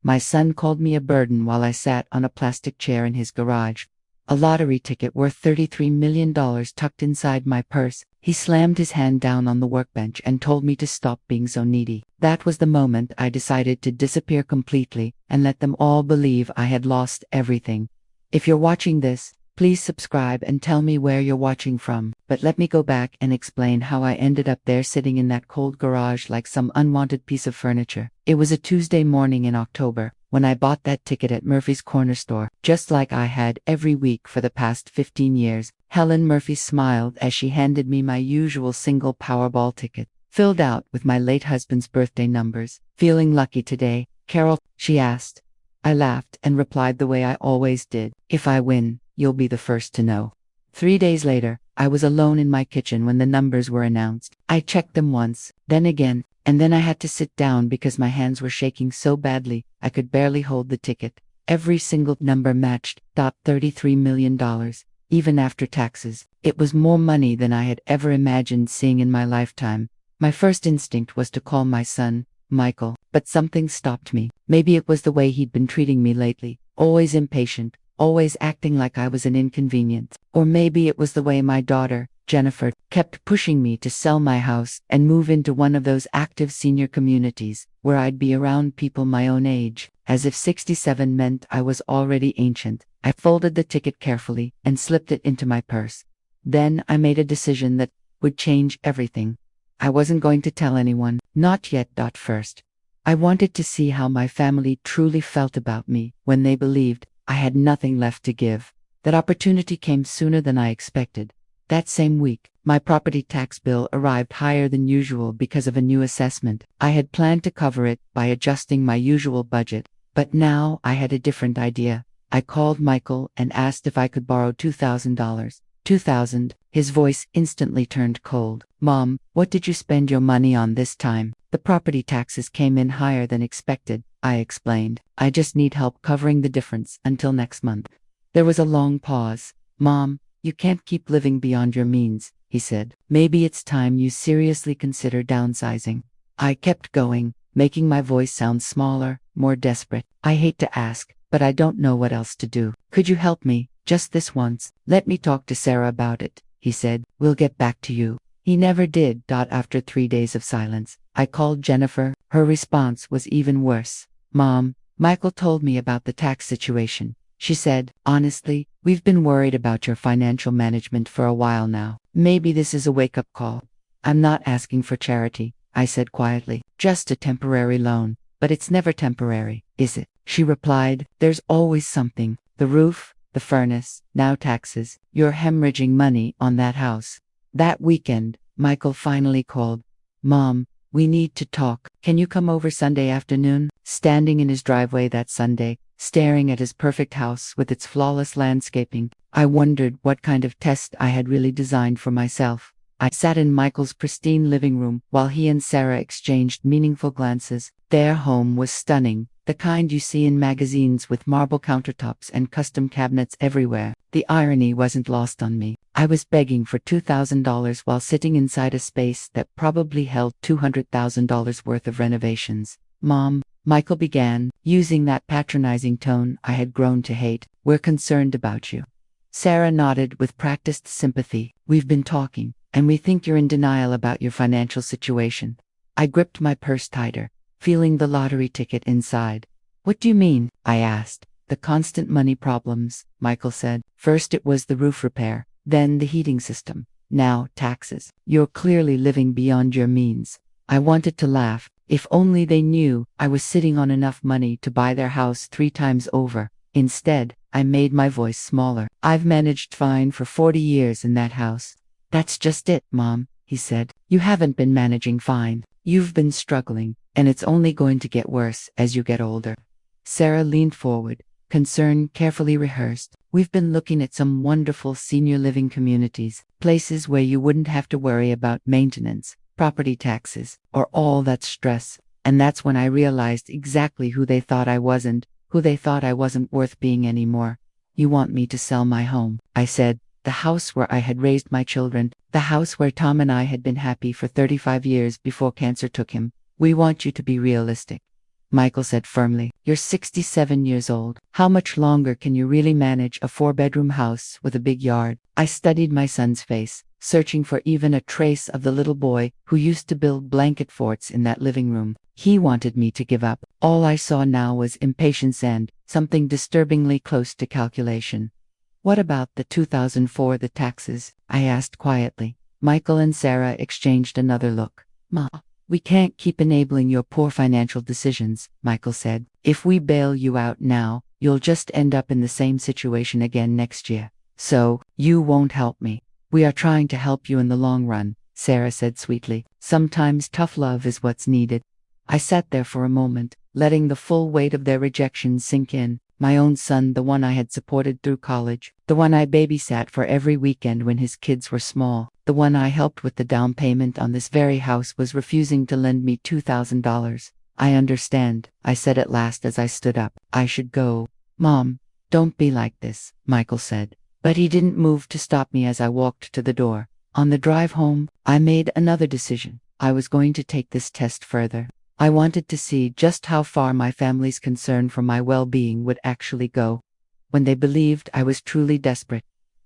My son called me a burden while I sat on a plastic chair in his garage. A lottery ticket worth $33 million tucked inside my purse. He slammed his hand down on the workbench and told me to stop being so needy. That was the moment I decided to disappear completely and let them all believe I had lost everything. If you're watching this, please subscribe and tell me where you're watching from. But let me go back and explain how I ended up there sitting in that cold garage like some unwanted piece of furniture. It was a Tuesday morning in October when I bought that ticket at Murphy's Corner Store, just like I had every week for the past 15 years. Helen Murphy smiled as she handed me my usual single Powerball ticket, filled out with my late husband's birthday numbers. "Feeling lucky today, Carol?" she asked. I laughed and replied the way I always did. "If I win, you'll be the first to know." 3 days later, I was alone in my kitchen when the numbers were announced. I checked them once, then again, and then I had to sit down because my hands were shaking so badly I could barely hold the ticket. Every single number matched. $33 million, even after taxes. It was more money than I had ever imagined seeing in my lifetime. My first instinct was to call my son, Michael, but something stopped me. Maybe it was the way he'd been treating me lately, always impatient, always acting like I was an inconvenience. Or maybe it was the way my daughter, Jennifer, kept pushing me to sell my house and move into one of those active senior communities where I'd be around people my own age, as if 67 meant I was already ancient. I folded the ticket carefully and slipped it into my purse. Then I made a decision that would change everything. I wasn't going to tell anyone, not yet. First, I wanted to see how my family truly felt about me when they believed I had nothing left to give. That opportunity came sooner than I expected. That same week, my property tax bill arrived higher than usual because of a new assessment. I had planned to cover it by adjusting my usual budget, but now I had a different idea. I called Michael and asked if I could borrow $2,000. $2,000. His voice instantly turned cold. "Mom, what did you spend your money on this time?" "The property taxes came in higher than expected," I explained. "I just need help covering the difference until next month." There was a long pause. "Mom, you can't keep living beyond your means," he said. "Maybe it's time you seriously consider downsizing." I kept going, making my voice sound smaller, more desperate. "I hate to ask, but I don't know what else to do. Could you help me, just this once?" "Let me talk to Sarah about it," he said. "We'll get back to you." He never did. After 3 days of silence, I called Jennifer. Her response was even worse. "Mom, Michael told me about the tax situation," she said. "Honestly, we've been worried about your financial management for a while now. Maybe this is a wake-up call." "I'm not asking for charity," I said quietly. "Just a temporary loan." "But it's never temporary, is it?" she replied. "There's always something. The roof, the furnace, now taxes. You're hemorrhaging money on that house." That weekend, Michael finally called. "Mom, we need to talk. Can you come over Sunday afternoon?" Standing in his driveway that Sunday, staring at his perfect house with its flawless landscaping, I wondered what kind of test I had really designed for myself. I sat in Michael's pristine living room while he and Sarah exchanged meaningful glances. Their home was stunning, the kind you see in magazines with marble countertops and custom cabinets everywhere. The irony wasn't lost on me. I was begging for $2,000 while sitting inside a space that probably held $200,000 worth of renovations. "Mom," Michael began, using that patronizing tone I had grown to hate, "we're concerned about you." Sarah nodded with practiced sympathy. "We've been talking, and we think you're in denial about your financial situation." I gripped my purse tighter, feeling the lottery ticket inside. "What do you mean?" I asked. "The constant money problems," Michael said. "First it was the roof repair, then the heating system, now taxes. You're clearly living beyond your means." I wanted to laugh. If only they knew I was sitting on enough money to buy their house 3 times over. Instead, I made my voice smaller. "I've managed fine for 40 years in that house." "That's just it, Mom," he said. "You haven't been managing fine. You've been struggling, and it's only going to get worse as you get older." Sarah leaned forward, concern carefully rehearsed. "We've been looking at some wonderful senior living communities, places where you wouldn't have to worry about maintenance, property taxes, or all that stress." And that's when I realized exactly who they thought I wasn't worth being anymore. "You want me to sell my home," I said. "The house where I had raised my children, the house where Tom and I had been happy for 35 years before cancer took him. We want you to be realistic." Michael said firmly. You're 67 years old. How much longer can you really manage a 4-bedroom house with a big yard? I studied my son's face, searching for even a trace of the little boy who used to build blanket forts in that living room. He wanted me to give up. All I saw now was impatience and something disturbingly close to calculation. What about the 2004, the taxes? I asked quietly. Michael and Sarah exchanged another look. Ma, we can't keep enabling your poor financial decisions, Michael said. If we bail you out now, you'll just end up in the same situation again next year. So, you won't help me. We are trying to help you in the long run, Sarah said sweetly. Sometimes tough love is what's needed. I sat there for a moment, letting the full weight of their rejection sink in. My own son, the one I had supported through college, the one I babysat for every weekend when his kids were small, the one I helped with the down payment on this very house, was refusing to lend me $2,000. I understand, I said at last as I stood up. I should go. Mom, don't be like this, Michael said. But he didn't move to stop me as I walked to the door. On the drive home, I made another decision. I was going to take this test further. I wanted to see just how far my family's concern for my well-being would actually go, when they believed I was truly desperate.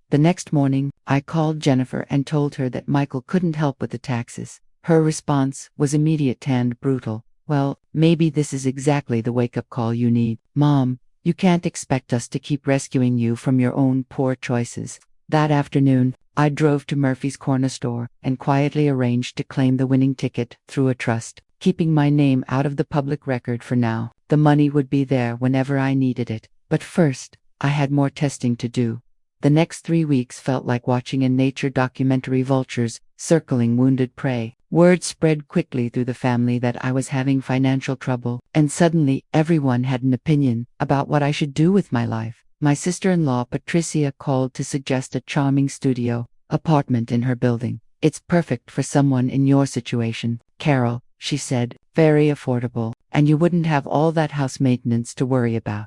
The next morning, I called Jennifer and told her that Michael couldn't help with the taxes. Her response was immediate and brutal. Well, maybe this is exactly the wake-up call you need. Mom, you can't expect us to keep rescuing you from your own poor choices. That afternoon, I drove to Murphy's Corner store and quietly arranged to claim the winning ticket through a trust. Keeping my name out of the public record for now, the money would be there whenever I needed it. But first, I had more testing to do. The next 3 weeks felt like watching a nature documentary, vultures circling wounded prey. Word spread quickly through the family that I was having financial trouble, and suddenly everyone had an opinion about what I should do with my life. My sister-in-law Patricia called to suggest a charming studio apartment in her building. It's perfect for someone in your situation, Carol, she said, very affordable, and you wouldn't have all that house maintenance to worry about.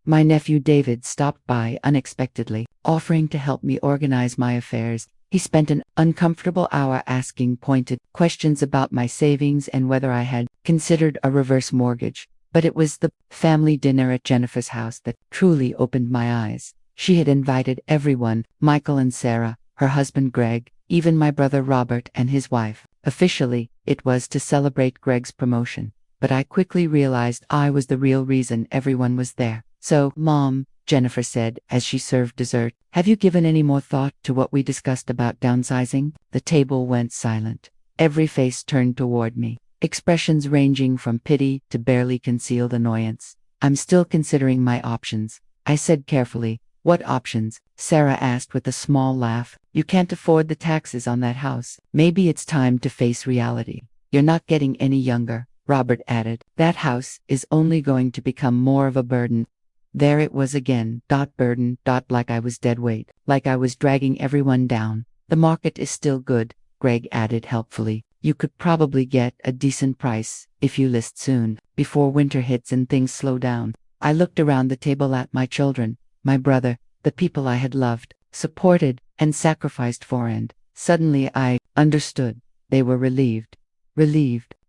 My nephew David stopped by unexpectedly, offering to help me organize my affairs. He spent an uncomfortable hour asking pointed questions about my savings and whether I had considered a reverse mortgage. But it was the family dinner at Jennifer's house that truly opened my eyes. She had invited everyone, Michael and Sarah, her husband Greg, even my brother Robert and his wife. Officially, it was to celebrate Greg's promotion, but I quickly realized I was the real reason everyone was there. So, Mom, Jennifer said as she served dessert, have you given any more thought to what we discussed about downsizing? The table went silent. Every face turned toward me, expressions ranging from pity to barely concealed annoyance. I'm still considering my options, I said carefully. What options? Sarah asked with a small laugh. You can't afford the taxes on that house. Maybe it's time to face reality. You're not getting any younger, Robert added. That house is only going to become more of a burden. There it was again, burden, like I was dead weight, like I was dragging everyone down. The market is still good, Greg added helpfully. You could probably get a decent price if you list soon, before winter hits and things slow down. I looked around the table at my children, my brother, the people I had loved, supported, and sacrificed for, and suddenly I understood. They were relieved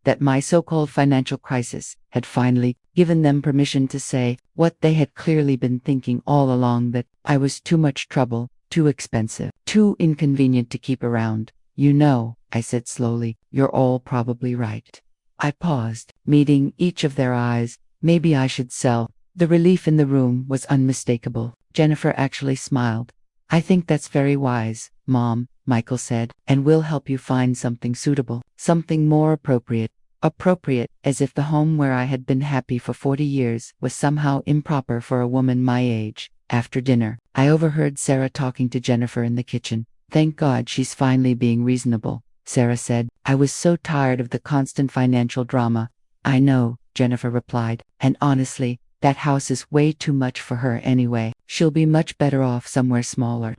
that my so-called financial crisis had finally given them permission to say what they had clearly been thinking all along, that I was too much trouble, too expensive, too inconvenient to keep around. You know, I said slowly, you're all probably right. I paused, meeting each of their eyes. Maybe I should sell. The relief in the room was unmistakable. Jennifer actually smiled. I think that's very wise, Mom, Michael said, and we'll help you find something suitable, something more appropriate. Appropriate, as if the home where I had been happy for 40 years was somehow improper for a woman my age. After dinner, I overheard Sarah talking to Jennifer in the kitchen. Thank God she's finally being reasonable, Sarah said. I was so tired of the constant financial drama. I know, Jennifer replied, and honestly, that house is way too much for her anyway. She'll be much better off somewhere smaller.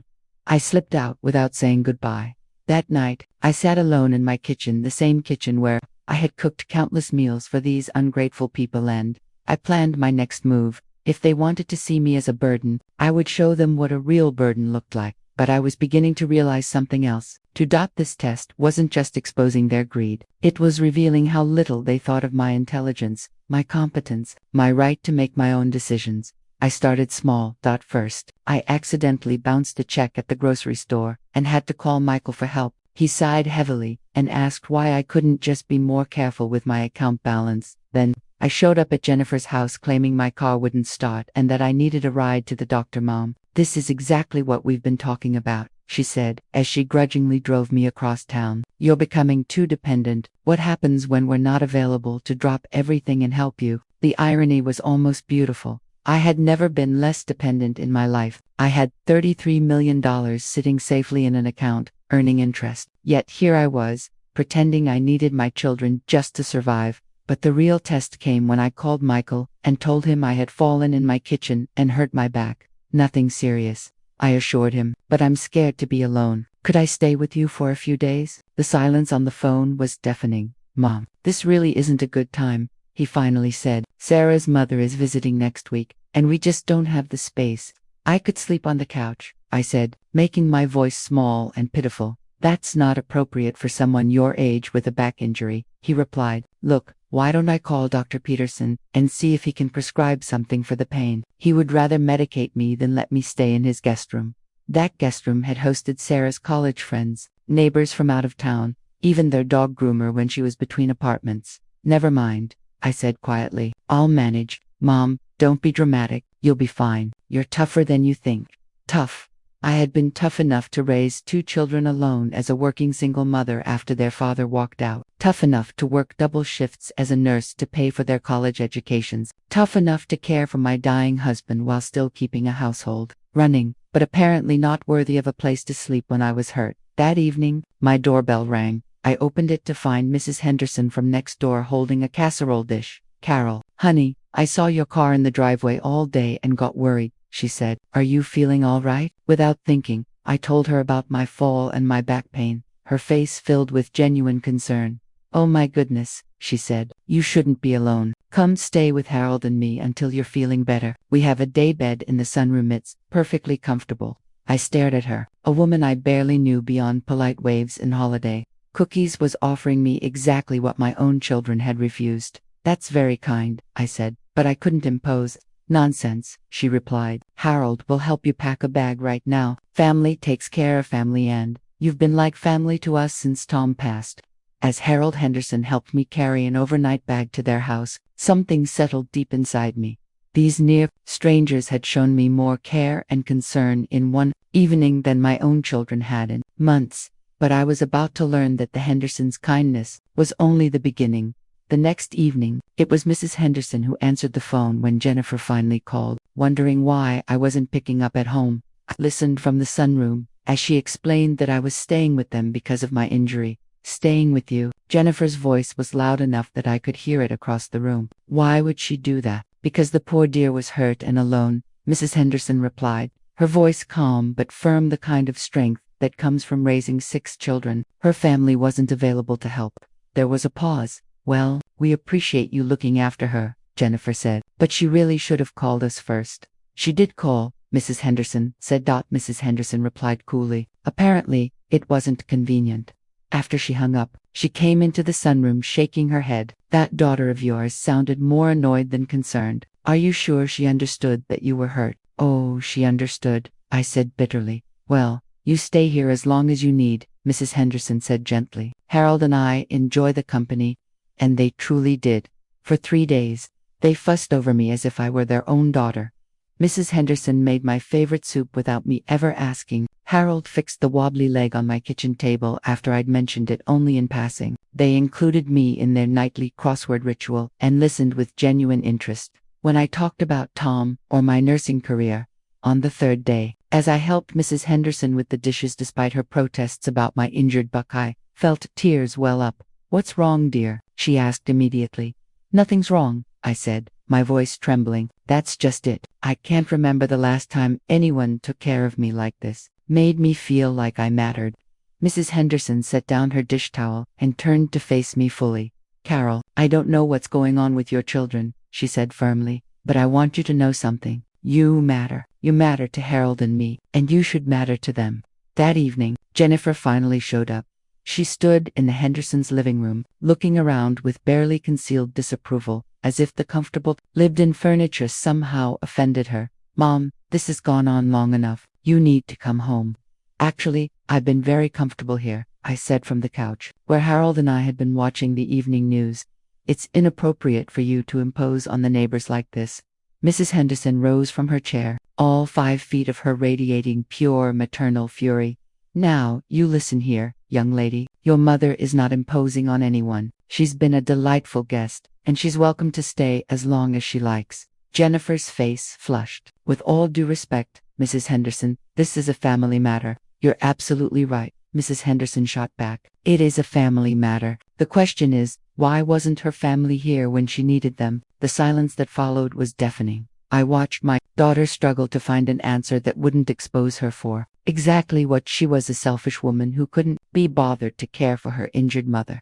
I slipped out without saying goodbye. That night, I sat alone in my kitchen, the same kitchen where I had cooked countless meals for these ungrateful people, and I planned my next move. If they wanted to see me as a burden, I would show them what a real burden looked like. But I was beginning to realize something else. To dot this test wasn't just exposing their greed. It was revealing how little they thought of my intelligence, my competence, my right to make my own decisions. I started small. First, I accidentally bounced a check at the grocery store and had to call Michael for help. He sighed heavily and asked why I couldn't just be more careful with my account balance. Then, I showed up at Jennifer's house claiming my car wouldn't start and that I needed a ride to the doctor. Mom, this is exactly what we've been talking about, she said, as she grudgingly drove me across town. You're becoming too dependent. What happens when we're not available to drop everything and help you? The irony was almost beautiful. I had never been less dependent in my life. I had $33 million sitting safely in an account, earning interest. Yet here I was, pretending I needed my children just to survive. But the real test came when I called Michael and told him I had fallen in my kitchen and hurt my back. Nothing serious, I assured him, but I'm scared to be alone. Could I stay with you for a few days? The silence on the phone was deafening. Mom, this really isn't a good time, he finally said. Sarah's mother is visiting next week, and we just don't have the space. I could sleep on the couch, I said, making my voice small and pitiful. That's not appropriate for someone your age with a back injury, he replied. Look, why don't I call Dr. Peterson and see if he can prescribe something for the pain? He would rather medicate me than let me stay in his guest room. That guest room had hosted Sarah's college friends, neighbors from out of town, even their dog groomer when she was between apartments. Never mind, I said quietly. I'll manage. Mom, don't be dramatic. You'll be fine. You're tougher than you think. Tough. I had been tough enough to raise 2 children alone as a working single mother after their father walked out. Tough enough to work double shifts as a nurse to pay for their college educations. Tough enough to care for my dying husband while still keeping a household running, but apparently not worthy of a place to sleep when I was hurt. That evening, my doorbell rang. I opened it to find Mrs. Henderson from next door holding a casserole dish. Carol, honey, I saw your car in the driveway all day and got worried, she said. Are you feeling all right? Without thinking, I told her about my fall and my back pain, her face filled with genuine concern. Oh my goodness, she said. You shouldn't be alone. Come stay with Harold and me until you're feeling better. We have a daybed in the sunroom. It's perfectly comfortable. I stared at her, a woman I barely knew beyond polite waves and holiday. Cookies was offering me exactly what my own children had refused. That's very kind, I said, but I couldn't impose. Nonsense, she replied. Harold will help you pack a bag right now. Family takes care of family, and you've been like family to us since Tom passed. As Harold Henderson helped me carry an overnight bag to their house, something settled deep inside me. These near strangers had shown me more care and concern in one evening than my own children had in months. But I was about to learn that the Hendersons' kindness was only the beginning. The next evening, it was Mrs. Henderson who answered the phone when Jennifer finally called, wondering why I wasn't picking up at home. I listened from the sunroom as she explained that I was staying with them because of my injury. Staying with you. Jennifer's voice was loud enough that I could hear it across the room. Why would she do that? Because the poor dear was hurt and alone, Mrs. Henderson replied, her voice calm but firm, the kind of strength that comes from raising 6 children. Her family wasn't available to help. There was a pause. Well, we appreciate you looking after her, Jennifer said, but she really should have called us first. She did call, Mrs. Henderson said. Mrs. Henderson replied coolly. Apparently, it wasn't convenient. After she hung up, she came into the sunroom shaking her head. That daughter of yours sounded more annoyed than concerned. Are you sure she understood that you were hurt? Oh, she understood, I said bitterly. Well, you stay here as long as you need, Mrs. Henderson said gently. Harold and I enjoy the company. And they truly did. For 3 days, they fussed over me as if I were their own daughter. Mrs. Henderson made my favorite soup without me ever asking. Harold fixed the wobbly leg on my kitchen table after I'd mentioned it only in passing. They included me in their nightly crossword ritual and listened with genuine interest when I talked about Tom or my nursing career. On the 3rd day, as I helped Mrs. Henderson with the dishes despite her protests about my injured buck, I felt tears well up. What's wrong, dear? She asked immediately. Nothing's wrong, I said, my voice trembling. That's just it. I can't remember the last time anyone took care of me like this, made me feel like I mattered. Mrs. Henderson set down her dish towel and turned to face me fully. Carol, I don't know what's going on with your children, she said firmly, but I want you to know something. You matter. You matter to Harold and me, and you should matter to them. That evening, Jennifer finally showed up. She stood in the Hendersons' living room, looking around with barely concealed disapproval, as if the comfortable, lived-in furniture somehow offended her. "Mom, this has gone on long enough. You need to come home." "Actually, I've been very comfortable here," I said from the couch, where Harold and I had been watching the evening news. "It's inappropriate for you to impose on the neighbors like this." Mrs. Henderson rose from her chair, all 5 feet of her radiating pure maternal fury. "Now, you listen here, young lady. Your mother is not imposing on anyone. She's been a delightful guest, and she's welcome to stay as long as she likes." Jennifer's face flushed. "With all due respect, Mrs. Henderson, this is a family matter." "You're absolutely right," Mrs. Henderson shot back. "It is a family matter. The question is, why wasn't her family here when she needed them?" The silence that followed was deafening. I watched my daughter struggle to find an answer that wouldn't expose her for exactly what she was, a selfish woman who couldn't be bothered to care for her injured mother.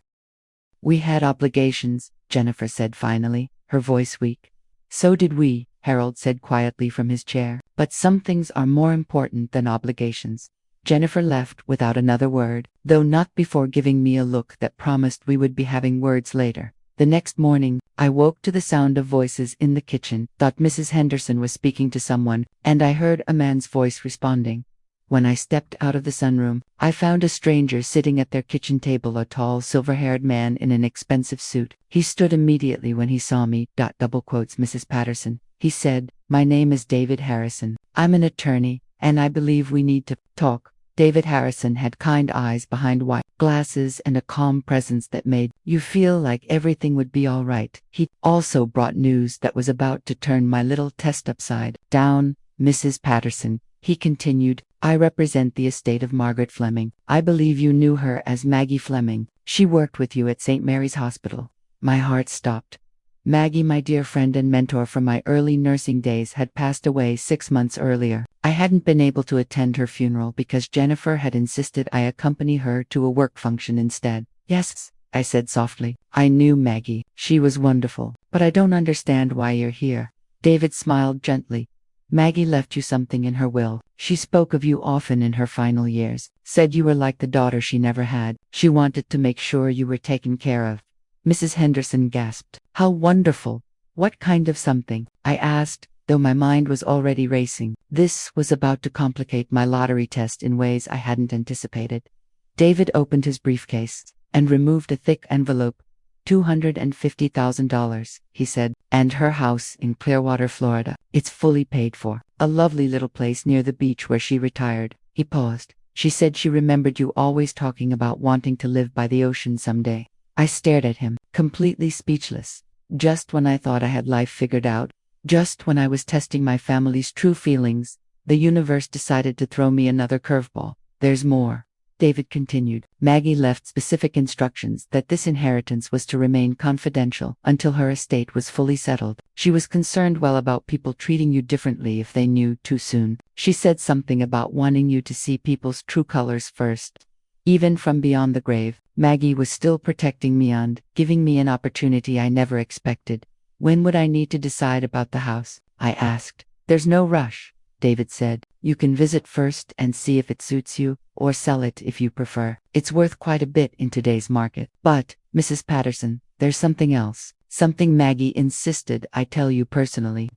"We had obligations," Jennifer said finally, her voice weak. "So did we," Harold said quietly from his chair. "But some things are more important than obligations." Jennifer left without another word, though not before giving me a look that promised we would be having words later. The next morning, I woke to the sound of voices in the kitchen, thought Mrs. Henderson was speaking to someone, and I heard a man's voice responding. When I stepped out of the sunroom, I found a stranger sitting at their kitchen table, a tall, silver-haired man in an expensive suit. He stood immediately when he saw me, double quotes Mrs. Patterson. He said, "My name is David Harrison. I'm an attorney, and I believe we need to talk." David Harrison had kind eyes behind white glasses and a calm presence that made you feel like everything would be all right. He also brought news that was about to turn my little test upside down. "Mrs. Patterson," he continued, "I represent the estate of Margaret Fleming. I believe you knew her as Maggie Fleming. She worked with you at St. Mary's Hospital." My heart stopped. Maggie, my dear friend and mentor from my early nursing days, had passed away 6 months earlier. I hadn't been able to attend her funeral because Jennifer had insisted I accompany her to a work function instead. "Yes," I said softly. "I knew Maggie. She was wonderful. But I don't understand why you're here." David smiled gently. "Maggie left you something in her will. She spoke of you often in her final years, said you were like the daughter she never had. She wanted to make sure you were taken care of." Mrs. Henderson gasped. "How wonderful! What kind of something?" I asked, though my mind was already racing. This was about to complicate my lottery test in ways I hadn't anticipated. David opened his briefcase and removed a thick envelope. $250,000, he said, "and her house in Clearwater, Florida. It's fully paid for. A lovely little place near the beach where she retired." He paused. "She said she remembered you always talking about wanting to live by the ocean someday." I stared at him, completely speechless. Just when I thought I had life figured out, just when I was testing my family's true feelings, the universe decided to throw me another curveball. "There's more," David continued. "Maggie left specific instructions that this inheritance was to remain confidential until her estate was fully settled. She was concerned about people treating you differently if they knew too soon. She said something about wanting you to see people's true colors first. Even from beyond the grave, Maggie was still protecting me and giving me an opportunity I never expected." "When would I need to decide about the house?" I asked. "There's no rush," David said. "You can visit first and see if it suits you, or sell it if you prefer. It's worth quite a bit in today's market. But, Mrs. Patterson, there's something else. Something Maggie insisted I tell you personally."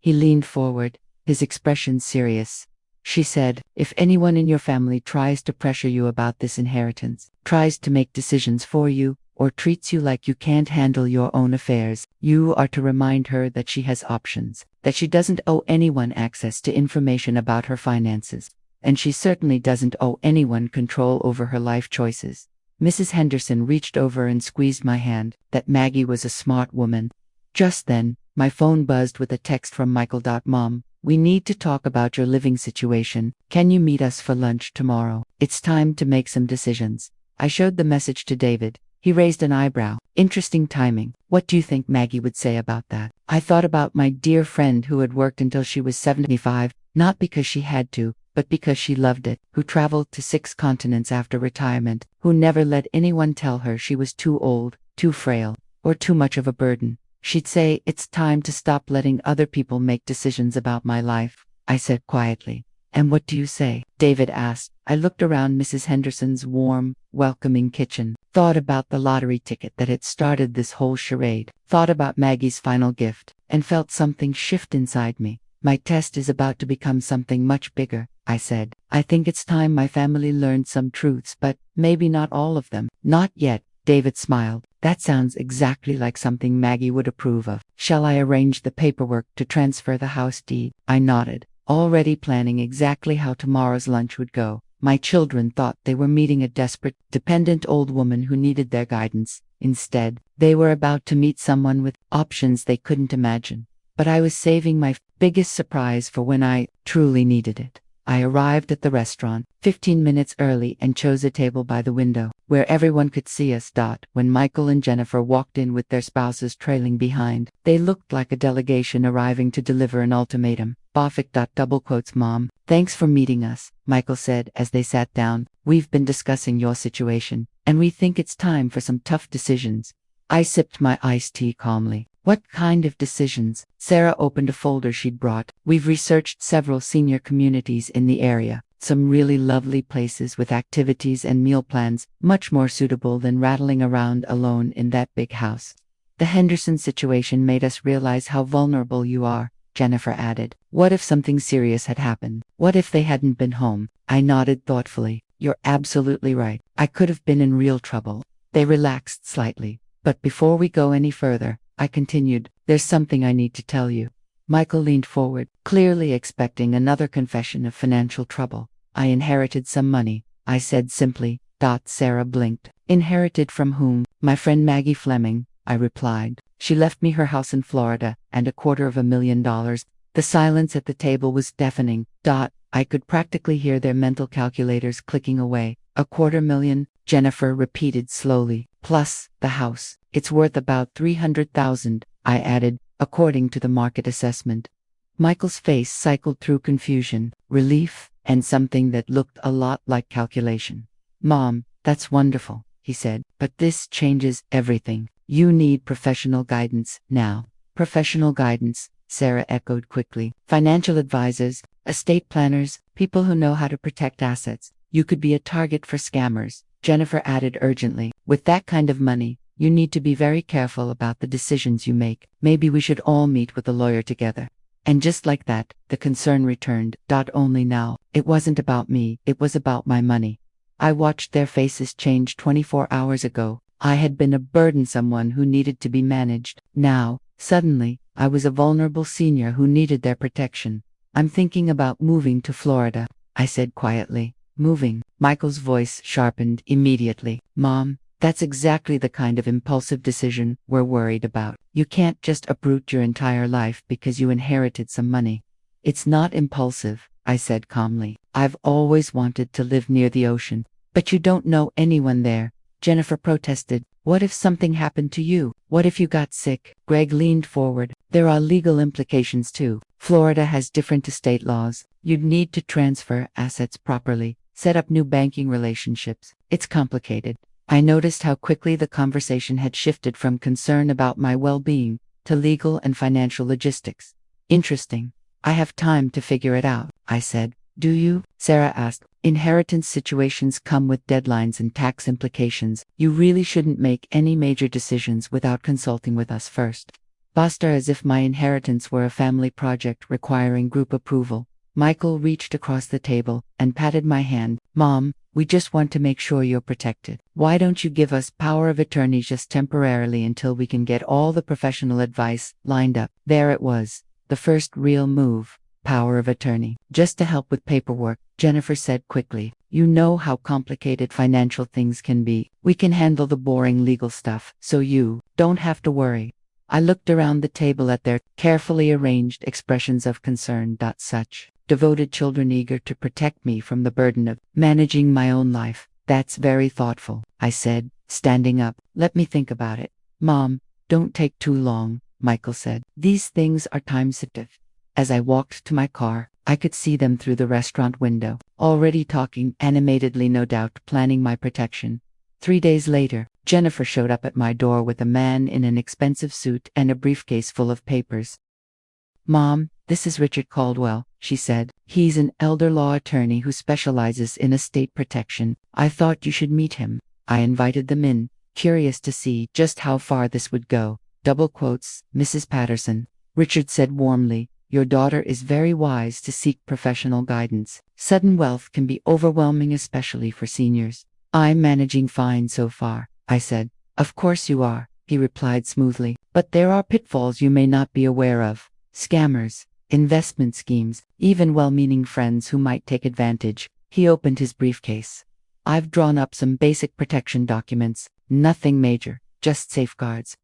He leaned forward, his expression serious. "She said, if anyone in your family tries to pressure you about this inheritance, tries to make decisions for you, or treats you like you can't handle your own affairs, you are to remind her that she has options, that she doesn't owe anyone access to information about her finances, and she certainly doesn't owe anyone control over her life choices." Mrs. Henderson reached over and squeezed my hand. That Maggie was a smart woman. Just then, my phone buzzed with a text from Michael. "Mom, we need to talk about your living situation. Can you meet us for lunch tomorrow? It's time to make some decisions." I showed the message to David. He raised an eyebrow. "Interesting timing. What do you think Maggie would say about that?" I thought about my dear friend who had worked until she was 75, not because she had to, but because she loved it, who traveled to 6 continents after retirement, who never let anyone tell her she was too old, too frail, or too much of a burden. She'd say, "It's time to stop letting other people make decisions about my life," I said quietly. "And what do you say?" David asked. I looked around Mrs. Henderson's warm, welcoming kitchen, thought about the lottery ticket that had started this whole charade, thought about Maggie's final gift, and felt something shift inside me. "My test is about to become something much bigger," I said. "I think it's time my family learned some truths, but maybe not all of them." "Not yet," David smiled. "That sounds exactly like something Maggie would approve of. Shall I arrange the paperwork to transfer the house deed?" I nodded, already planning exactly how tomorrow's lunch would go. My children thought they were meeting a desperate, dependent old woman who needed their guidance. Instead, they were about to meet someone with options they couldn't imagine. But I was saving my biggest surprise for when I truly needed it. I arrived at the restaurant 15 minutes early and chose a table by the window, where everyone could see us. When Michael and Jennifer walked in with their spouses trailing behind, they looked like a delegation arriving to deliver an ultimatum. "Perfect. Double quotes, Mom. Thanks for meeting us," Michael said as they sat down. "We've been discussing your situation, and we think it's time for some tough decisions." I sipped my iced tea calmly. "What kind of decisions?" Sarah opened a folder she'd brought. "We've researched several senior communities in the area, some really lovely places with activities and meal plans, much more suitable than rattling around alone in that big house. The Henderson situation made us realize how vulnerable you are," Jennifer added. "What if something serious had happened? What if they hadn't been home?" I nodded thoughtfully. "You're absolutely right. I could have been in real trouble." They relaxed slightly. "But before we go any further," I continued, "there's something I need to tell you." Michael leaned forward, clearly expecting another confession of financial trouble. "I inherited some money," I said simply. Sarah blinked. "Inherited from whom?" "My friend Maggie Fleming," I replied. "She left me her house in Florida and $250,000. The silence at the table was deafening. I could practically hear their mental calculators clicking away. "$250,000, Jennifer repeated slowly. "Plus the house. It's worth about $300,000, I added, "according to the market assessment." Michael's face cycled through confusion, relief, and something that looked a lot like calculation. "Mom, that's wonderful," he said, "but this changes everything. You need professional guidance now." "Professional guidance," Sarah echoed quickly. "Financial advisors, estate planners, people who know how to protect assets. You could be a target for scammers," Jennifer added urgently. "With that kind of money, you need to be very careful about the decisions you make. Maybe we should all meet with a lawyer together." And just like that, the concern returned. Only now, it wasn't about me, it was about my money. I watched their faces change 24 hours ago. I had been a burdensome one who needed to be managed. Now, suddenly, I was a vulnerable senior who needed their protection. "I'm thinking about moving to Florida," I said quietly. "Moving?" Michael's voice sharpened immediately. "Mom, that's exactly the kind of impulsive decision we're worried about. You can't just uproot your entire life because you inherited some money." "It's not impulsive," I said calmly. "I've always wanted to live near the ocean." "But you don't know anyone there," Jennifer protested. "What if something happened to you? What if you got sick?" Greg leaned forward. "There are legal implications too. Florida has different estate laws. You'd need to transfer assets properly, set up new banking relationships. It's complicated." I noticed how quickly the conversation had shifted from concern about my well-being to legal and financial logistics. "Interesting. I have time to figure it out," I said. "Do you?" Sarah asked. "Inheritance situations come with deadlines and tax implications. You really shouldn't make any major decisions without consulting with us first." Basta, as if my inheritance were a family project requiring group approval. Michael reached across the table and patted my hand. "Mom, we just want to make sure you're protected. Why don't you give us power of attorney just temporarily until we can get all the professional advice lined up?" There it was, the first real move. Power of attorney. "Just to help with paperwork," Jennifer said quickly. "You know how complicated financial things can be. We can handle the boring legal stuff, so you don't have to worry." I looked around the table at their carefully arranged expressions of concern. Such devoted children eager to protect me from the burden of managing my own life. "That's very thoughtful," I said, standing up. "Let me think about it." "Mom, don't take too long," Michael said. "These things are time-sensitive." As I walked to my car, I could see them through the restaurant window, already talking animatedly, no doubt planning my protection. 3 days later, Jennifer showed up at my door with a man in an expensive suit and a briefcase full of papers. "Mom, this is Richard Caldwell," she said. "He's an elder law attorney who specializes in estate protection. I thought you should meet him." I invited them in, curious to see just how far this would go. Double quotes, "Mrs. Patterson," Richard said warmly, "your daughter is very wise to seek professional guidance. Sudden wealth can be overwhelming, especially for seniors." "I'm managing fine so far," I said. "Of course you are," he replied smoothly, "but there are pitfalls you may not be aware of. Scammers, investment schemes, even well-meaning friends who might take advantage." He opened his briefcase. "I've drawn up some basic protection documents, nothing major, just safeguards."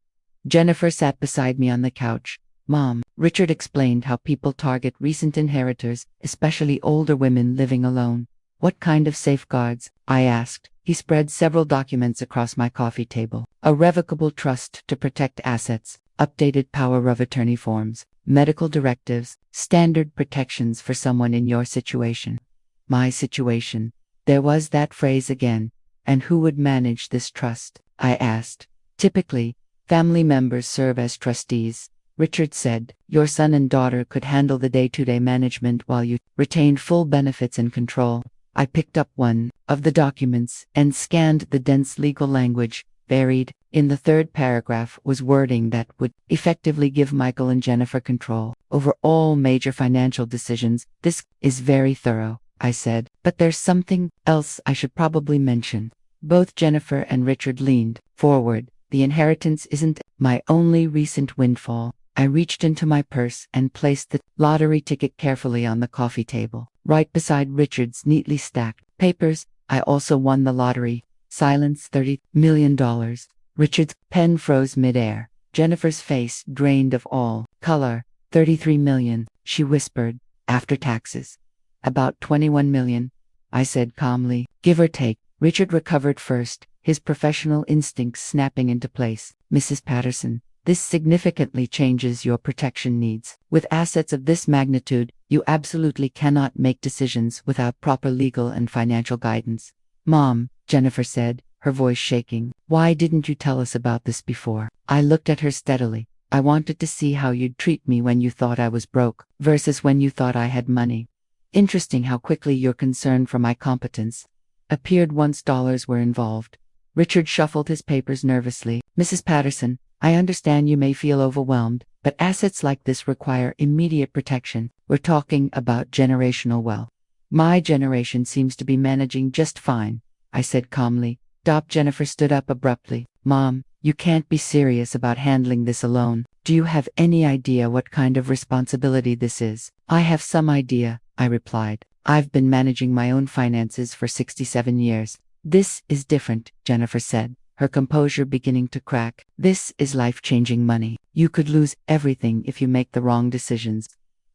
Jennifer sat beside me on the couch. "Mom," Richard explained how people target recent inheritors, especially older women living alone. "What kind of safeguards?" I asked. He spread several documents across my coffee table. A revocable trust to protect assets, updated power of attorney forms, medical directives, standard protections for someone in your situation. My situation. There was that phrase again. "And who would manage this trust?" I asked. "Typically, family members serve as trustees," Richard said. "Your son and daughter could handle the day-to-day management while you retained full benefits and control." I picked up one of the documents and scanned the dense legal language. Buried in the third paragraph was wording that would effectively give Michael and Jennifer control over all major financial decisions. "This is very thorough," I said, "but there's something else I should probably mention." Both Jennifer and Richard leaned forward. "The inheritance isn't my only recent windfall." I reached into my purse and placed the lottery ticket carefully on the coffee table, right beside Richard's neatly stacked papers. "I also won the lottery." Silence. $30 million. Richard's pen froze midair. Jennifer's face drained of all color. $33 million, she whispered, "after taxes." "About 21 million, I said calmly, "give or take." Richard recovered first, his professional instincts snapping into place. "Mrs. Patterson, this significantly changes your protection needs. With assets of this magnitude, you absolutely cannot make decisions without proper legal and financial guidance." "Mom," Jennifer said, her voice shaking, "why didn't you tell us about this before?" I looked at her steadily. "I wanted to see how you'd treat me when you thought I was broke, versus when you thought I had money. Interesting how quickly your concern for my competence appeared once dollars were involved." Richard shuffled his papers nervously. "Mrs. Patterson, I understand you may feel overwhelmed, but assets like this require immediate protection. We're talking about generational wealth. My generation seems to be managing just fine," I said calmly. Jennifer stood up abruptly. "Mom, you can't be serious about handling this alone. Do you have any idea what kind of responsibility this is?" "I have some idea," I replied. "I've been managing my own finances for 67 years. "This is different," Jennifer said, her composure beginning to crack. "This is life-changing money. You could lose everything if you make the wrong decisions."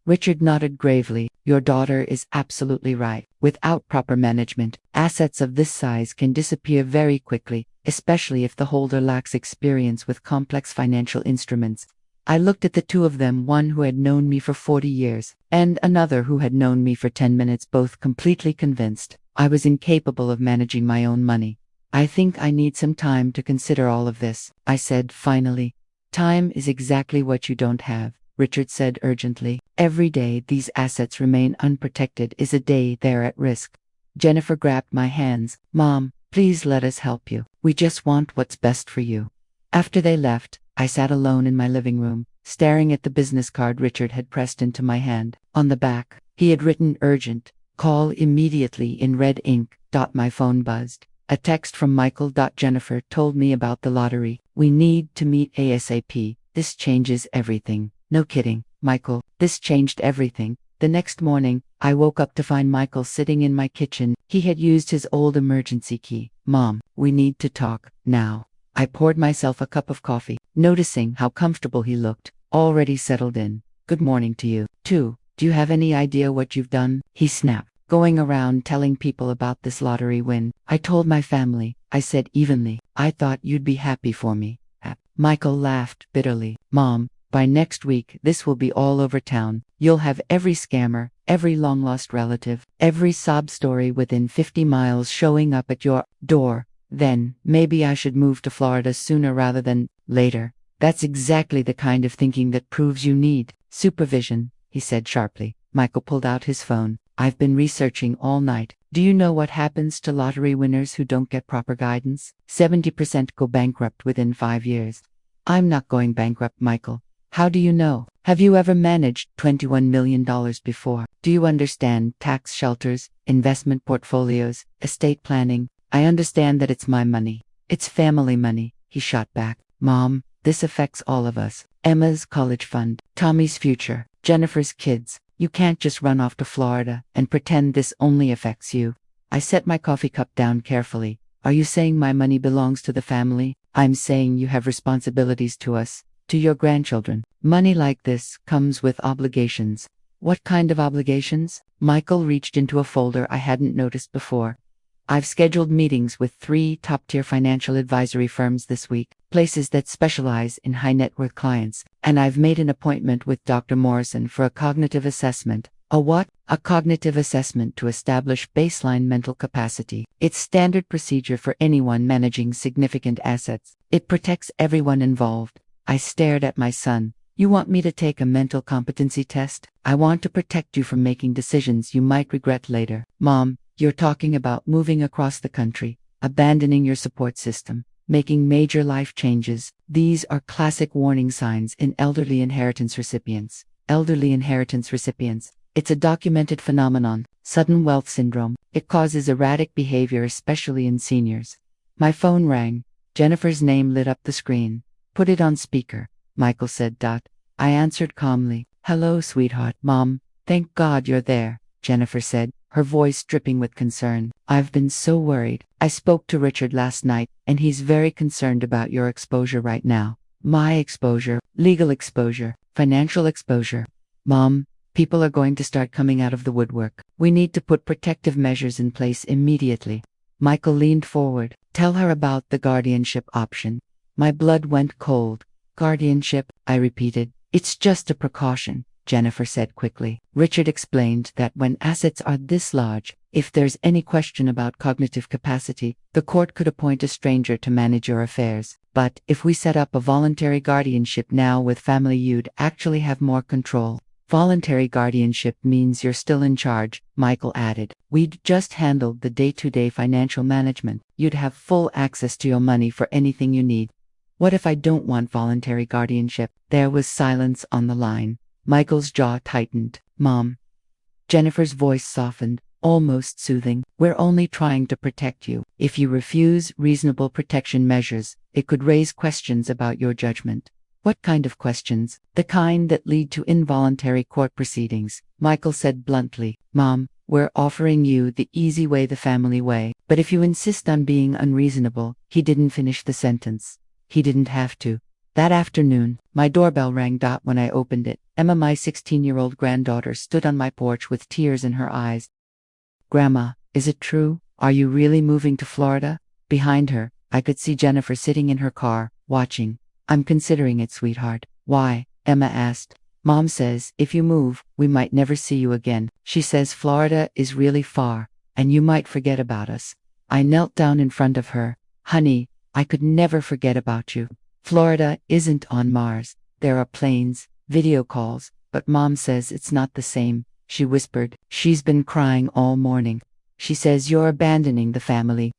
Richard nodded gravely. "Your daughter is absolutely right. Without proper management, assets of this size can disappear very quickly, especially if the holder lacks experience with complex financial instruments." I looked at the two of them, one who had known me for 40 years, and another who had known me for 10 minutes, both completely convinced I was incapable of managing my own money. "I think I need some time to consider all of this," I said finally. "Time is exactly what you don't have," Richard said urgently. "Every day these assets remain unprotected is a day they're at risk." Jennifer grabbed my hands. "Mom, please let us help you. We just want what's best for you." After they left, I sat alone in my living room, staring at the business card Richard had pressed into my hand. On the back, he had written "urgent, call immediately" in red ink. My phone buzzed. A text from Michael. "Jennifer told me about the lottery. We need to meet ASAP. This changes everything." No kidding, Michael. This changed everything. The next morning, I woke up to find Michael sitting in my kitchen. He had used his old emergency key. "Mom, we need to talk now." I poured myself a cup of coffee, noticing how comfortable he looked, already settled in. "Good morning to you, too. Do you have any idea what you've done?" he snapped. "Going around telling people about this lottery win." "I told my family," I said evenly. "I thought you'd be happy for me." Michael laughed bitterly. "Mom, by next week this will be all over town. You'll have every scammer, every long-lost relative, every sob story within 50 miles showing up at your door. Then, maybe I should move to Florida sooner rather than later." That's exactly the kind of thinking that proves you need supervision, he said sharply. Michael pulled out his phone. I've been researching all night. Do you know what happens to lottery winners who don't get proper guidance? 70% go bankrupt within 5 years. I'm not going bankrupt, Michael. How do you know? Have you ever managed $21 million before? Do you understand tax shelters, investment portfolios, estate planning? I understand that it's my money. It's family money, he shot back. Mom, this affects all of us. Emma's college fund, Tommy's future, Jennifer's kids. You can't just run off to Florida and pretend this only affects you. I set my coffee cup down carefully. Are you saying my money belongs to the family? I'm saying you have responsibilities to us, to your grandchildren. Money like this comes with obligations. What kind of obligations? Michael reached into a folder I hadn't noticed before. I've scheduled meetings with 3 top-tier financial advisory firms this week, places that specialize in high-net-worth clients, and I've made an appointment with Dr. Morrison for a cognitive assessment. A what? A cognitive assessment to establish baseline mental capacity. It's standard procedure for anyone managing significant assets. It protects everyone involved. I stared at my son. You want me to take a mental competency test? I want to protect you from making decisions you might regret later. Mom, you're talking about moving across the country, abandoning your support system, making major life changes. These are classic warning signs in elderly inheritance recipients. Elderly inheritance recipients. It's a documented phenomenon, sudden wealth syndrome. It causes erratic behavior, especially in seniors. My phone rang. Jennifer's name lit up the screen. Put it on speaker, Michael said. I answered calmly. Hello, sweetheart. Mom, thank God you're there, Jennifer said, her voice dripping with concern. I've been so worried. I spoke to Richard last night, and he's very concerned about your exposure right now. My exposure, legal exposure, financial exposure. Mom, people are going to start coming out of the woodwork. We need to put protective measures in place immediately. Michael leaned forward. Tell her about the guardianship option. My blood went cold. Guardianship, I repeated. It's just a precaution, Jennifer said quickly. Richard explained that when assets are this large, if there's any question about cognitive capacity, the court could appoint a stranger to manage your affairs. But if we set up a voluntary guardianship now with family, you'd actually have more control. Voluntary guardianship means you're still in charge, Michael added. We'd just handle the day-to-day financial management. You'd have full access to your money for anything you need. What if I don't want voluntary guardianship? There was silence on the line. Michael's jaw tightened. Mom. Jennifer's voice softened, almost soothing. We're only trying to protect you. If you refuse reasonable protection measures, it could raise questions about your judgment. What kind of questions? The kind that lead to involuntary court proceedings, Michael said bluntly. Mom, we're offering you the easy way, the family way. But if you insist on being unreasonable, he didn't finish the sentence. He didn't have to. That afternoon, my doorbell rang. When I opened it, Emma, my 16-year-old granddaughter, stood on my porch with tears in her eyes. Grandma, is it true? Are you really moving to Florida? Behind her, I could see Jennifer sitting in her car, watching. I'm considering it, sweetheart. Why? Emma asked. Mom says, if you move, we might never see you again. She says Florida is really far, and you might forget about us. I knelt down in front of her. Honey, I could never forget about you. Florida isn't on Mars. There are planes, video calls, but Mom says it's not the same, she whispered. She's been crying all morning. She says you're abandoning the family.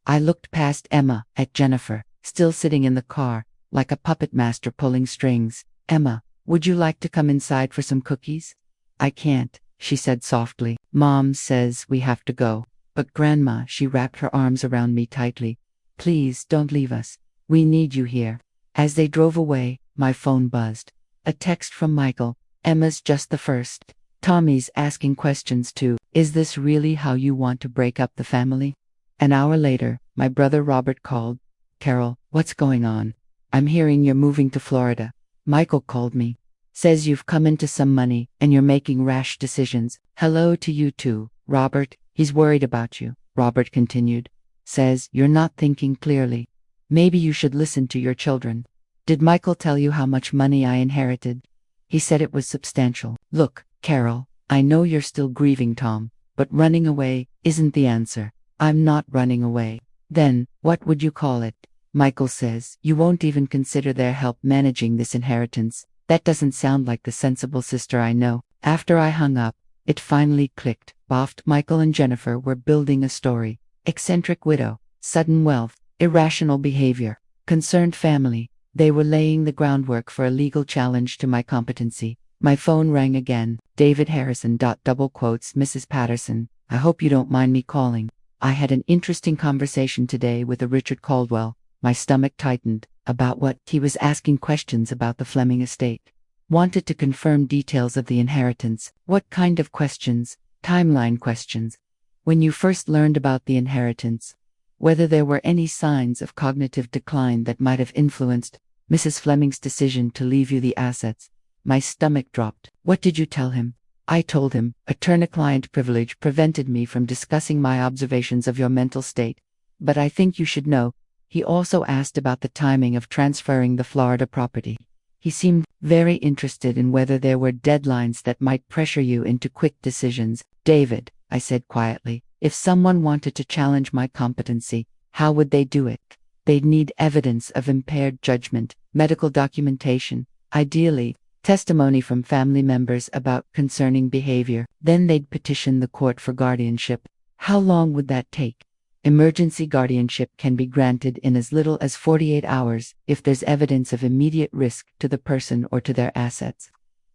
I looked past Emma at Jennifer, still sitting in the car, like a puppet master pulling strings. Emma, would you like to come inside for some cookies? I can't, she said softly. Mom says we have to go. But Grandma, she wrapped her arms around me tightly. Please don't leave us. We need you here. As they drove away, my phone buzzed. A text from Michael. Emma's just the first. Tommy's asking questions too. Is this really how you want to break up the family? An hour later, my brother Robert called. Carol, what's going on? I'm hearing you're moving to Florida. Michael called me. Says you've come into some money and you're making rash decisions. Hello to you too, Robert. He's worried about you, Robert continued. Says you're not thinking clearly. Maybe you should listen to your children. Did Michael tell you how much money I inherited? He said it was substantial. Look, Carol, I know you're still grieving Tom, but running away isn't the answer. I'm not running away. Then, what would you call it? Michael says, you won't even consider their help managing this inheritance. That doesn't sound like the sensible sister I know. After I hung up, it finally clicked. Boft, Michael and Jennifer were building a story. Eccentric widow, sudden wealth, irrational behavior, concerned family. They were laying the groundwork for a legal challenge to my competency. My phone rang again. David Harrison. Double quotes, Mrs. Patterson. I hope you don't mind me calling. I had an interesting conversation today with a Richard Caldwell. My stomach tightened. About what? He was asking questions about the Fleming estate. Wanted to confirm details of the inheritance. What kind of questions? Timeline questions. When you first learned about the inheritance, whether there were any signs of cognitive decline that might have influenced Mrs. Fleming's decision to leave you the assets. My stomach dropped. What did you tell him? I told him, attorney-client privilege prevented me from discussing my observations of your mental state. But I think you should know. He also asked about the timing of transferring the Florida property. He seemed very interested in whether there were deadlines that might pressure you into quick decisions. David, I said quietly, if someone wanted to challenge my competency, how would they do it? They'd need evidence of impaired judgment, medical documentation, ideally, testimony from family members about concerning behavior. Then they'd petition the court for guardianship. How long would that take? Emergency guardianship can be granted in as little as 48 hours if there's evidence of immediate risk to the person or to their assets.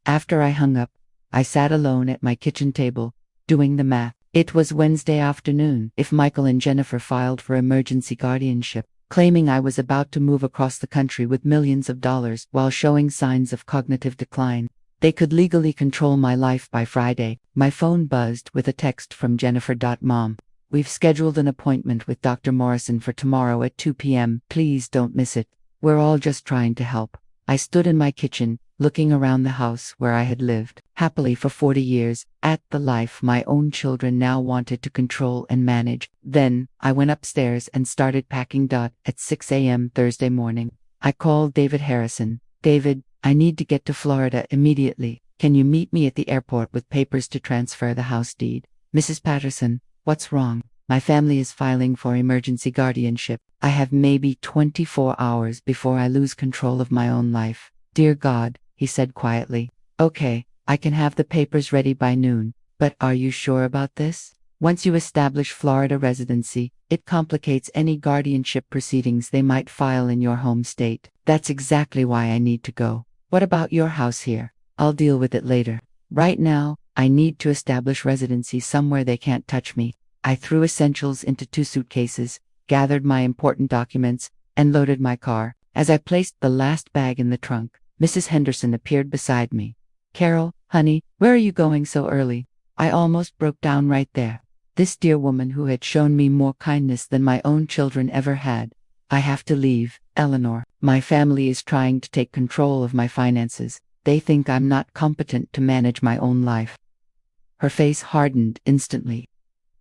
After I hung up, I sat alone at my kitchen table, doing the math. It was Wednesday afternoon. If Michael and Jennifer filed for emergency guardianship, claiming I was about to move across the country with millions of dollars while showing signs of cognitive decline, they could legally control my life by Friday. My phone buzzed with a text from Jennifer. Mom, we've scheduled an appointment with Dr. Morrison for tomorrow at 2 p.m. Please don't miss it. We're all just trying to help. I stood in my kitchen, looking around the house where I had lived happily for 40 years, at the life my own children now wanted to control and manage. Then, I went upstairs and started packing. At 6 a.m. Thursday morning, I called David Harrison. David, I need to get to Florida immediately. Can you meet me at the airport with papers to transfer the house deed? Mrs. Patterson, what's wrong? My family is filing for emergency guardianship. I have maybe 24 hours before I lose control of my own life. Dear God, he said quietly. Okay, I can have the papers ready by noon. But are you sure about this? Once you establish Florida residency, it complicates any guardianship proceedings they might file in your home state. That's exactly why I need to go. What about your house here? I'll deal with it later. Right now, I need to establish residency somewhere they can't touch me. I threw essentials into 2 suitcases, gathered my important documents, and loaded my car. As I placed the last bag in the trunk, Mrs. Henderson appeared beside me. Carol, honey, where are you going so early? I almost broke down right there. This dear woman who had shown me more kindness than my own children ever had. I have to leave, Eleanor. My family is trying to take control of my finances. They think I'm not competent to manage my own life. Her face hardened instantly.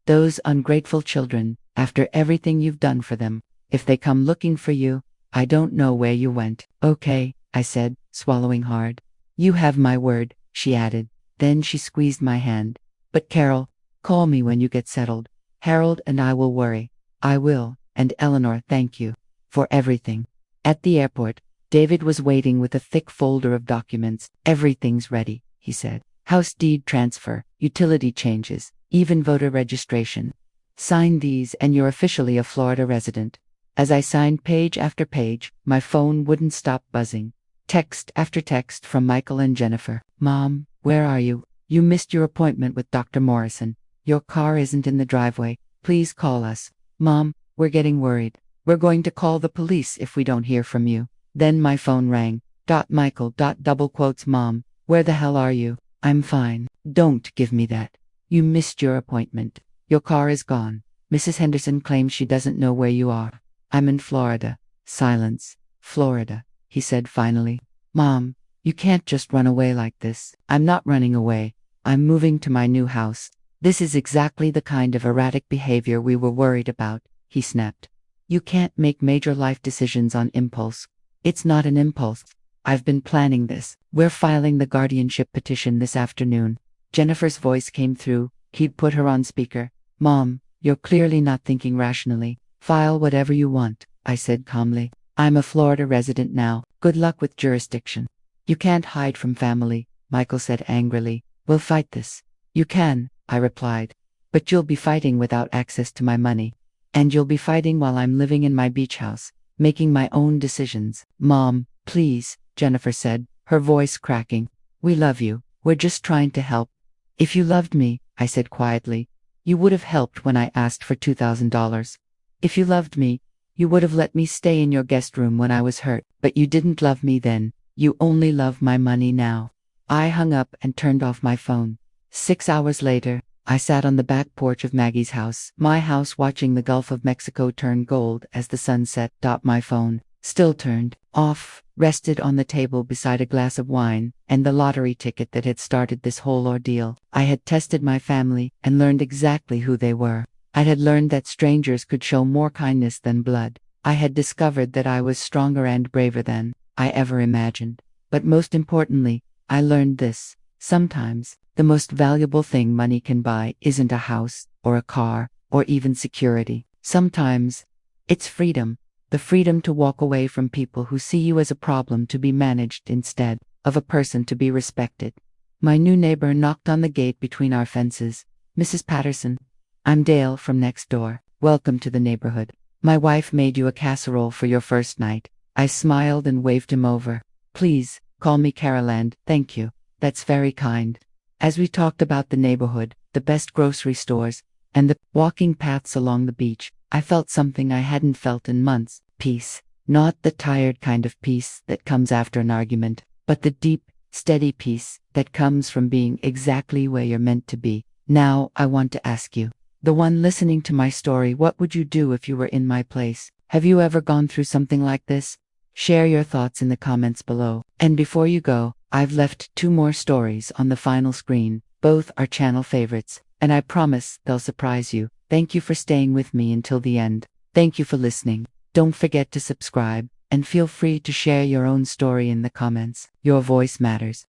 Those ungrateful children, after everything you've done for them, if they come looking for you, I don't know where you went. Okay, I said, swallowing hard. You have my word, she added. Then she squeezed my hand. But Carol, call me when you get settled. Harold and I will worry. I will, and Eleanor, thank you for everything. At the airport, David was waiting with a thick folder of documents. Everything's ready, he said. House deed transfer, utility changes, even voter registration. Sign these and you're officially a Florida resident. As I signed page after page, my phone wouldn't stop buzzing. Text after text from Michael and Jennifer. Mom, where are you? You missed your appointment with Dr. Morrison. Your car isn't in the driveway. Please call us. Mom, we're getting worried. We're going to call the police if we don't hear from you. Then my phone rang. Michael. Double quotes. Mom, where the hell are you? I'm fine. Don't give me that. You missed your appointment. Your car is gone. Mrs. Henderson claims she doesn't know where you are. I'm in Florida. Silence. Florida, he said finally. Mom, you can't just run away like this. I'm not running away. I'm moving to my new house. This is exactly the kind of erratic behavior we were worried about, he snapped. You can't make major life decisions on impulse. It's not an impulse. I've been planning this. We're filing the guardianship petition this afternoon. Jennifer's voice came through. He'd put her on speaker. Mom, you're clearly not thinking rationally. File whatever you want. I said calmly. I'm a Florida resident now. Good luck with jurisdiction. You can't hide from family, Michael said angrily. We'll fight this. You can, I replied. But you'll be fighting without access to my money. And you'll be fighting while I'm living in my beach house, making my own decisions. Mom, please, Jennifer said, her voice cracking. We love you. We're just trying to help. If you loved me, I said quietly, you would have helped when I asked for $2,000. If you loved me, you would have let me stay in your guest room when I was hurt. But you didn't love me then. You only love my money now. I hung up and turned off my phone. 6 hours later, I sat on the back porch of Maggie's house, my house, watching the Gulf of Mexico turn gold as the sun set. My phone, still turned off, rested on the table beside a glass of wine and the lottery ticket that had started this whole ordeal. I had tested my family and learned exactly who they were. I had learned that strangers could show more kindness than blood. I had discovered that I was stronger and braver than I ever imagined. But most importantly, I learned this. Sometimes, the most valuable thing money can buy isn't a house, or a car, or even security. Sometimes, it's freedom. The freedom to walk away from people who see you as a problem to be managed instead of a person to be respected. My new neighbor knocked on the gate between our fences. Mrs. Patterson, I'm Dale from next door. Welcome to the neighborhood. My wife made you a casserole for your first night. I smiled and waved him over. Please, call me Caroland. Thank you. That's very kind. As we talked about the neighborhood, the best grocery stores, and the walking paths along the beach, I felt something I hadn't felt in months. Peace. Not the tired kind of peace that comes after an argument, but the deep, steady peace that comes from being exactly where you're meant to be. Now, I want to ask you, the one listening to my story, what would you do if you were in my place? Have you ever gone through something like this? Share your thoughts in the comments below. And before you go, I've left 2 more stories on the final screen. Both are channel favorites, and I promise they'll surprise you. Thank you for staying with me until the end. Thank you for listening. Don't forget to subscribe, and feel free to share your own story in the comments. Your voice matters.